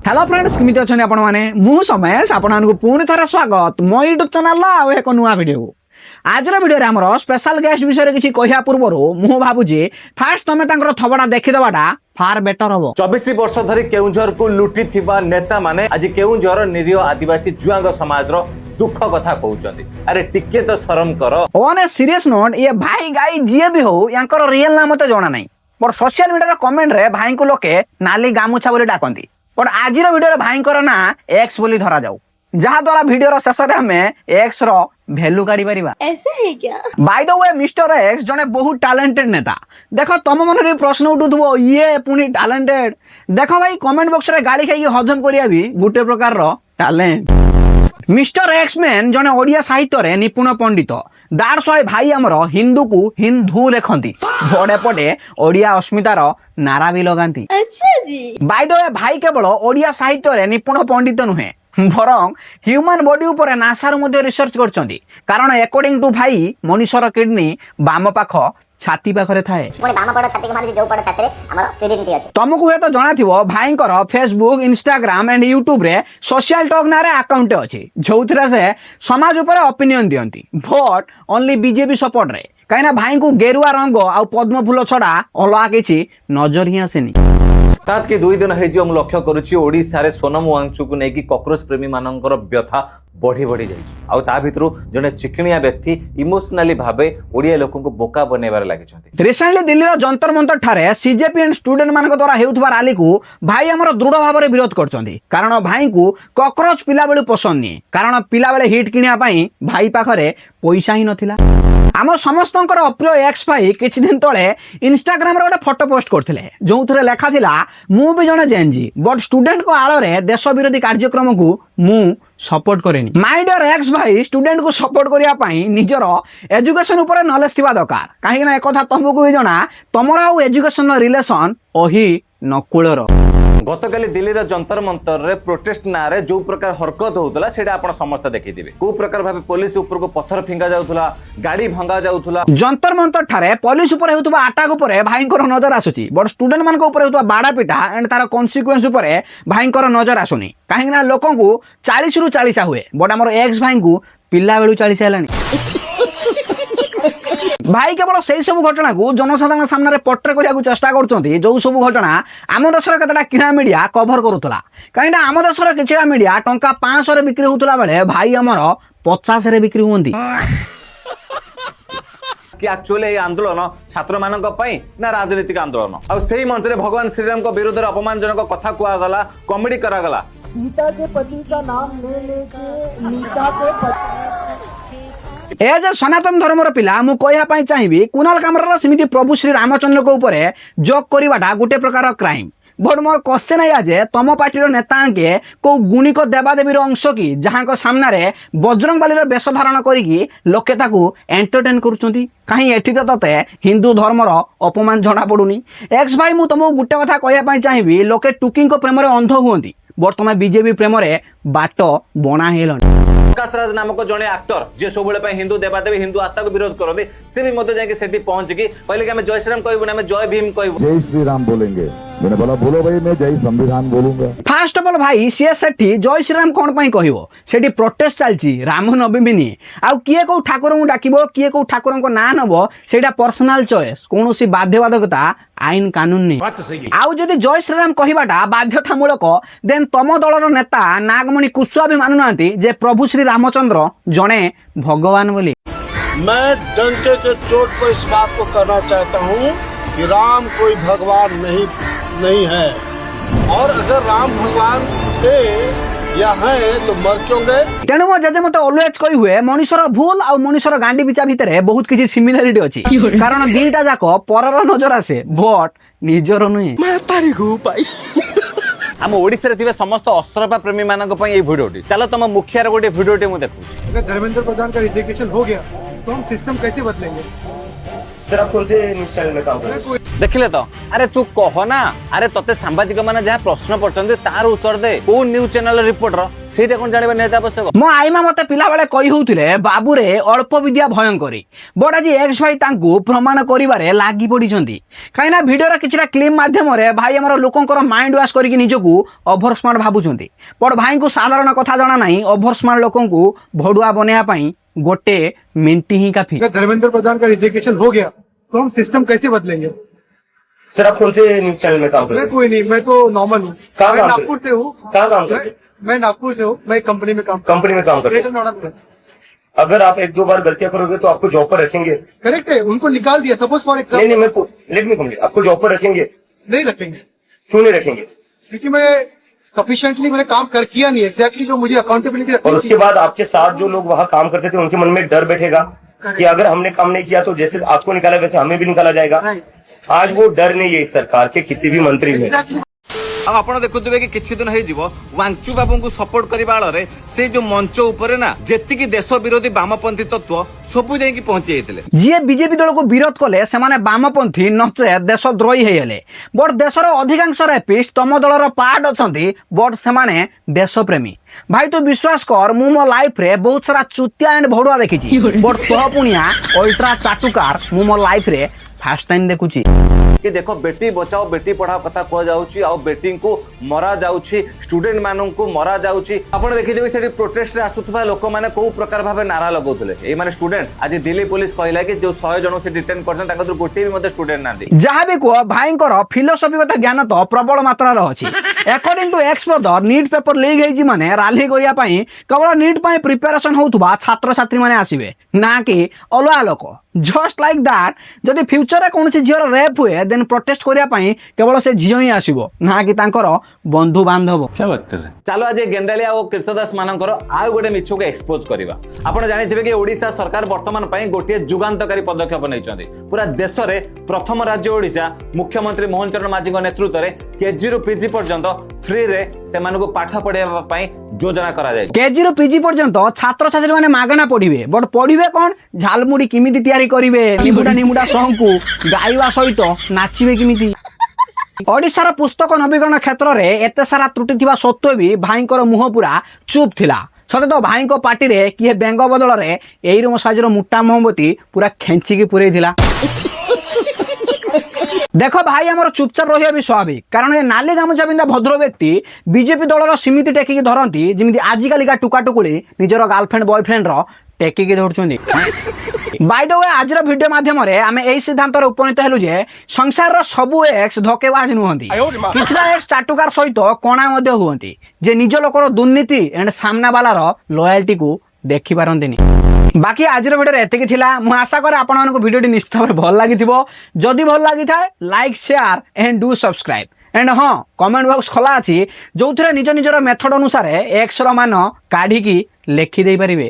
Hello friends केमिति अछन आपण माने मु समेश आपन पुणी थरे स्वागत मो यूट्यूब चैनल आ एक नुआ वीडियो। आज वीडियो रे हमरो स्पेशल गेस्ट विषय किछि कहिया पूर्वरु मु भाबुजी फास्ट तमे तांकर थबडा देखि दबाटा फार बेटर हबो। 24 वर्ष धरि केउंझर को लुटी थिबा नेता माने आज केउंझर निरीह आदिवासी जुआंग समाज रो दुख कथा कहउचंदी। अरे टिके तो शरम करो। ऑन ए सीरियस नोट ये भाई गाई जे भी हो यांकर रियल नाम तो जणा नै, पर सोशल मीडिया रे कमेंट रे भाई को लोके नाली गामुछा बोली डाकंती, पर आज वीडियो रे भाई कर ना एक्स बोली धरा जाऊ, जहा द्वारा वीडियो रो शेष रे हमें एक्स रो वैल्यू काढी परिबा। ऐसे है क्या? Bye the way mister x जने बहुत टैलेंटेड नेता। देखो तुम मन रे प्रश्न उठुथबो ये पुनी टैलेंटेड। देखो भाई कमेंट बॉक्स रे गाली खाई हजम करिया भी गुटे प्रकार रो टैलेंट। मिस्टर एक्स मैन जने ओडिया साहित्य रे निपुण पंडित। दैट्स व्हाई भाई हमर हिंदू को हिंदू लेखंती, बड़े पटे ओडिया अस्मितार नारा भी लगांती। अच्छा जी। बाय द वे भाई केवल ओडिया साहित्य रे निपुण पंडित नुहे, बरं ह्यूमन बॉडी ऊपर नासार मध्य रिसर्च करछंती, कारण अकॉर्डिंग टू भाई मनुष्यर किडनी बाम पाख छाती पाखरे थाए। पुणी बाम पड़ छाती को मारि जो पड़ छाती रे हमर पीडीटी अछि। तुमको हे तो जणा थिबो भाईंकर फेसबुक इंस्टाग्राम एंड यूट्यूब रे सोशल टॉक नारे अकाउंट अछि, जोथरा से समाज ऊपर ओपिनियन दियंती, बट ओनली बीजेपी सपोर्ट रे। काइना भाई को गेरुआ रंग आ पद्म फूल छडा अलगा किछि नजर ही आसेनी। तात के 2 दिन हेजी हम लक्ष्य करूची ओडिसा रे सोनम वांगचू को नेकी कॉकरोच प्रेमी मानकर व्यथा बढ़ी बढ़ी जाइछ। आ ता भितरु जने चिकनिया व्यक्ति इमोशनली भाबे ओडिया लोकन को बोका बनेबार लागि छथि। रिसेंटली दिल्ली रो जंतर मंतर ठारे सीजेपी एंड स्टूडेंट मानक द्वारा हेउथबा रैली को भाई हमर दृढ़ भाव रे विरोध करछंती, कारण भाई को कॉकरोच पिला बेले पसंद नहीं, कारण पिला बेले हिट किनिया पई भाई पाखरे पैसा ही नथिला। आम समस्तंकर अप्रिय एक्स भाई किछि दिन तळे इंस्टाग्राम रे गोटे फोटो पोस्ट करथिले, जोथरे लेखा थिला मु भी जने जेनजी बट स्टूडेंट को आलो रे देश विरोधी कार्यक्रम को मु सपोर्ट करेनी। माय डियर एक्स भाई स्टूडेंट को सपोर्ट करिया पई निजर एजुकेशन ऊपर नॉलेज थिबा दरकार, काहे ना एकथा तुमको भी जणा तमरा आ एजुकेशन रिलेशन ओही नकुळर। गतकाली दिल्ली रे जंतर मंतर रे प्रोटेस्ट ना रे जो प्रकार हरकत होतला सेटा आपण समस्त देखिथिबे। को प्रकार भाबे पुलिस ऊपर को पत्थर फिंगा जाउथला, गाड़ी भंगा जाउथला। जंतर मंतर ठारे पुलिस ऊपर हेउतबा अटैक ऊपर भाईंकर नजर आसुची, बट स्टूडेंट मान को ऊपर हेउतबा बाड़ा पिटा एंड तार कॉन्सिक्वेंस ऊपर भाईंकर नजर आसुनी, काहे ना लोकन को 40 रु 40 हुए, बट हमर एक्स भाई को पिल्ला बेलु 40 हेलानी। भाई केवल से सब घटना को जनसाधारण सामने पोर्ट्रे करने चेष्टा करछंती, जो सब घटना आम देशर केतटा किणा मीडिया कभर करूला, कहीं आम देशर किछिटा मीडिया टंका 500 रे बिक्री होतला बेले भाई हमर 50 रे बिक्री होंती। कि एक्चुअली ए आंदोलन छात्र मानक पई ना राजनीतिक आंदोलन। आ सेही मंच रे भगवान श्री राम को विरोध रे अपमानजनक कथा कुआ गला, कॉमेडी करा गला। सीता के पति का नाम ले लेके नीता के पति एज ए सनातन धर्मर पिला मु कहया पई चाहिबी कुणाल कामरार समिति प्रभु श्री रामचंद्र को ऊपर जोक करिवाटा गुटे प्रकार क्राइम। बट मोर क्वेश्चन है जे तम पार्टी नेता के को गुणिक देवादेवी अंश कि जहां को सामना रे बजरंग बाली वेश धारण करिकी लोके ताकू एंटरटेन करूछंती, कहीं एठी तो तते हिंदू धर्मर अपमान जणा पडुनी। एक्स भाई मु तुमको गुटे कथा कहया पई चाहिबी लोके टुकिंग को प्रेम रे अंध हुंती, बट तुम बीजेपी प्रेम रे बाट बणा हेलनी। प्रकाश राज नामक जने एक्टर जे सबुले पे हिंदू देवादेवी हिंदू आस्था को विरोध करबे, से भी मते जाके सेठी पहुंच की पहले कि हमें जय श्री राम कहबो ना, हमें जय भीम कहबो। जय श्री राम बोलेंगे। मैंने बोला बोलो भाई मैं जय संविधान बोलूंगा। फास्ट ऑफ ऑल भाई सी सेठी जय श्री राम कोन पई कहिवो, सेठी प्रोटेस्ट चलची राम नवमी नी, आ किए को ठाकुर को डाकिबो किए को ठाकुर को ना नबो सेटा पर्सनल चॉइस, कोनोसी बाध्यबाधकता आईन कानून नहीं। आउ जदि जय श्री राम कहिबाटा बाध्यतामूलक देन तम दलर नेता नागमणि कुशवा भी मानुनांती जे प्रभु श्री रामचंद्र जणे भगवान बोली। मैं डंके के चोट पर इस बात को कहना चाहता हूँ कि राम कोई भगवान नहीं है, और अगर राम भगवान थे या है तो मर क्यों गए। तेणु मो जजे मते ऑलवेज कहि हुए मनुष्यर भूल आ मनुष्यर गांडी बिचा भितरे बहुत किछि सिमिलारिटी अछि, कारण दीटा जाको परर नजर आसे बट निजर नुहे। मैं तारी को पाई हम ओडिसा रे थिबे समस्त अस्त्रपा प्रेमी मानक पई ए भिडियोटी चलो तुम मुखिया रे गोटे भिडियोटी मु देखु। अगर धर्मेंद्र प्रधान का रिजिग्नेशन हो गया तो हम सिस्टम कैसे बदलेंगे? सर आप कौन से न्यूज चैनल में काम कर रहे हैं? देखिले तो अरे तू कह ना अरे तते सांबादिक माने जहाँ प्रश्न पड़छन्ते तार उत्तर दे को न्यूज चैनल रिपोर्टर ସେଇଟା କଣ ଜାଣିବା ନିହାତି ଆବଶ୍ୟକ। ମୋ ଆଇମା ମତେ ପିଲାବେଳେ କହି ହଉଥିଲେ ବାବୁରେ ଅଳ୍ପ ବିଦ୍ୟା ଭୟଙ୍କରୀ ବଟ ଆଜି ଏକ୍ସ ଭାଇ ତାଙ୍କୁ ପ୍ରମାଣ କରିବାରେ ଲାଗି ପଡ଼ିଛନ୍ତି। କାହିଁକିନା ଭିଡ଼ିଓର କିଛିଟା କ୍ଲିପ୍ ମାଧ୍ୟମରେ ଭାଇ ଆମର ଲୋକଙ୍କର ମାଇଣ୍ଡ ୱାଶ କରିକି ନିଜକୁ ଓଭର ସ୍ମାର୍ଟ ଭାବୁଛନ୍ତି। ବଟ ଭାଇଙ୍କୁ ସାଧାରଣ କଥା ଜଣା ନାହିଁ ଓଭର ସ୍ମାର୍ଟ ଲୋକଙ୍କୁ ଭଡୁଆ ବନେଇବା ପାଇଁ ଗୋଟେ ମିନିଟ୍ ହିଁ କାଫି। धर्मेंद्र प्रधान का रिजिग्नेशन हो गया तो हम सिस्टम कैसे बदलेंगे? सर आप कौन से न्यूज चैनल में काम कर रहे मैं हैं? कोई नहीं, मैं तो नॉर्मल हूँ। कहाँ मैं काम नागपुर से हूँ। कहाँ काम करते हैं? मैं नागपुर से हूँ। मैं एक कंपनी में काम कंपनी में काम करते हैं। अगर आप एक दो बार गलतियां करोगे तो आपको जॉब पर रखेंगे? करेक्ट है, उनको निकाल दिया। सपोज फॉर नहीं एग्जाम्पल नहीं मैं लेट मी कंप्लीट। आपको जॉब पर रखेंगे? नहीं रखेंगे क्यों नहीं रखेंगे? क्योंकि मैं सफिशिएंटली मैंने काम कर किया नहीं एग्जैक्टली जो मुझे अकाउंटेबिलिटी और उसके बाद आपके साथ जो लोग वहाँ काम करते थे उनके मन में डर बैठेगा कि अगर हमने काम नहीं किया तो जैसे आपको निकाला वैसे हमें भी निकाला जाएगा। आज वो डर नहीं है इस सरकार के किसी भी मंत्री में। ଆଉ ଆପଣ ଦେଖୁଥିବେ କି କିଛି ଦିନ ହେଇଯିବ ୱାଙ୍ଗଚୁ ବାବୁଙ୍କୁ ସପୋର୍ଟ କରିବା ଆଳରେ ସେ ଯୋଉ ମଞ୍ଚ ଉପରେ ନା ଯେତିକି ଦେଶ ବିରୋଧୀ ବାମପନ୍ଥୀ ତତ୍ତ୍ୱ ସବୁ ଯାଇକି ପହଞ୍ଚି ଯାଇଥିଲେ। ଯିଏ ବିଜେପି ଦଳକୁ ବିରୋଧ କଲେ ସେମାନେ ବାମପନ୍ଥୀ ନଚେ ଦେଶଦ୍ରୋହୀ ହେଇଗଲେ। ବଟ ଦେଶର ଅଧିକାଂଶ ରେପିଷ୍ଟ ତମ ଦଳର ପାର୍ଟ ଅଛନ୍ତି ବଟ ସେମାନେ ଦେଶପ୍ରେମୀ। ଭାଇ ତୁ ବିଶ୍ୱାସ କର ମୁଁ ମୋ ଲାଇଫରେ ବହୁତ ସାରା ଚୁତିଆ ଆଣ୍ଡ ଭଡୁଆ ଦେଖିଛି ବଟ ତୋ ପୁଣିଆ ଅଲ୍ଟ୍ରା ଚାଟୁକାର ମୁଁ ମୋ ଲାଇଫରେ ଫାର୍ଷ୍ଟ ଟାଇମ ଦେଖୁଛି। कि देखो बेटी बचाओ बेटी पढ़ाओ कथा कह जाउची आ बेटी को मरा जाउची स्टूडेंट मानन को मरा जाउची। आपण देखिथिबे सेठी प्रोटेस्ट रे आसुतबा लोक माने को प्रकार भाबे नारा लगौतले ए माने स्टूडेंट आज दिल्ली पुलिस कहला कि जो 100 जन से डिटेन करछन ताका तो गोटे भी मते स्टूडेंट नांदी। जहाँ भी कह भाईंकर फिलोसफीगत ज्ञान तो प्रबल मात्रा अच्छी। According to expert NEET paper leak होईची माने राली करिया पई केवल नीट पई प्रिपरेशन होउतबा छात्र छात्री माने आसीबे ना कि अलगा लोक। जस्ट लाइक दैट जदि फ्यूचर कौन झीर रेप हुए देन प्रोटेस्ट करिया पई केवल से झील ही आसीबो ना कि तांकर बंधु बांधव। क्या बात कर रहे हैं? चलो आज गेंडालिया और कीर्तदास मानकर आउ गोटे मिछ को एक्सपोज करबा। आपण जानिथिबे कि ओडिशा सरकार वर्तमान पई गोटे जुगांतकारी पदक्षेप नैचंदी। पूरा देश रे प्रथम राज्य ओडिशा मुख्यमंत्री मोहन चरण माझी नेतृत्व रे केजी रु पीजी पर्यंत फ्री रे सेमानको पाठ पढाइबा पई योजना करा जाय। केजी रु पीजी पर्यंत छात्र छात्री माने मागणा पढ़िबे बट पढ़िबे कोन झालमुड़ी किमिति तयारी करिवे निमुडा निमुडा सॉन्ग को गाइबा सहित नाचिबे किमिति। ओडिशार पुस्तक नवीकरण क्षेत्र में एते सारा त्रुटि थिबा सत्त्वे भी भाईंकर मुह पूरा चुप थिला। सते तो भाईंको पार्टी रे किए बेंग बदल रे एई रम साइजर मुट्टा मोहम्मती पूरा खेंचिकी पुरई थिला। देख भाई आमर चुपचाप रहा भी स्वाभाविक कारण ये नाली गामुछा पिंधा भद्र व्यक्ति बीजेपी दलर सीमिति टेकिकी धरती जमी आजिकालिका टुका टुकुली निजर गर्लफ्रेंड बॉयफ्रेंड टेकिकी धरछुंदी। बाय द वे आज वीडियो माध्यम आम यही सिद्धांत उपनीत हेलु जे संसार सबु एक्स धोकेबाज नुहंती किछिटा एक्स चाटुकार सहित कणा मध्य हुअंती जे निज लोकर दुर्नीति एंड सामना बालार लॉयल्टी को देखि पारंतिनी। बाकी आज वीडियो एतिकी थिला मु आशा करे आपण मानको वीडियो निश्चित भाव भल लागिथिबो। जदि भल लागि थाए like share and do subscribe and हाँ कमेंट बॉक्स खोला अछि जो निज निजर मेथड अनुसार एक्स रो मान काढी की लेखि देई परिबे।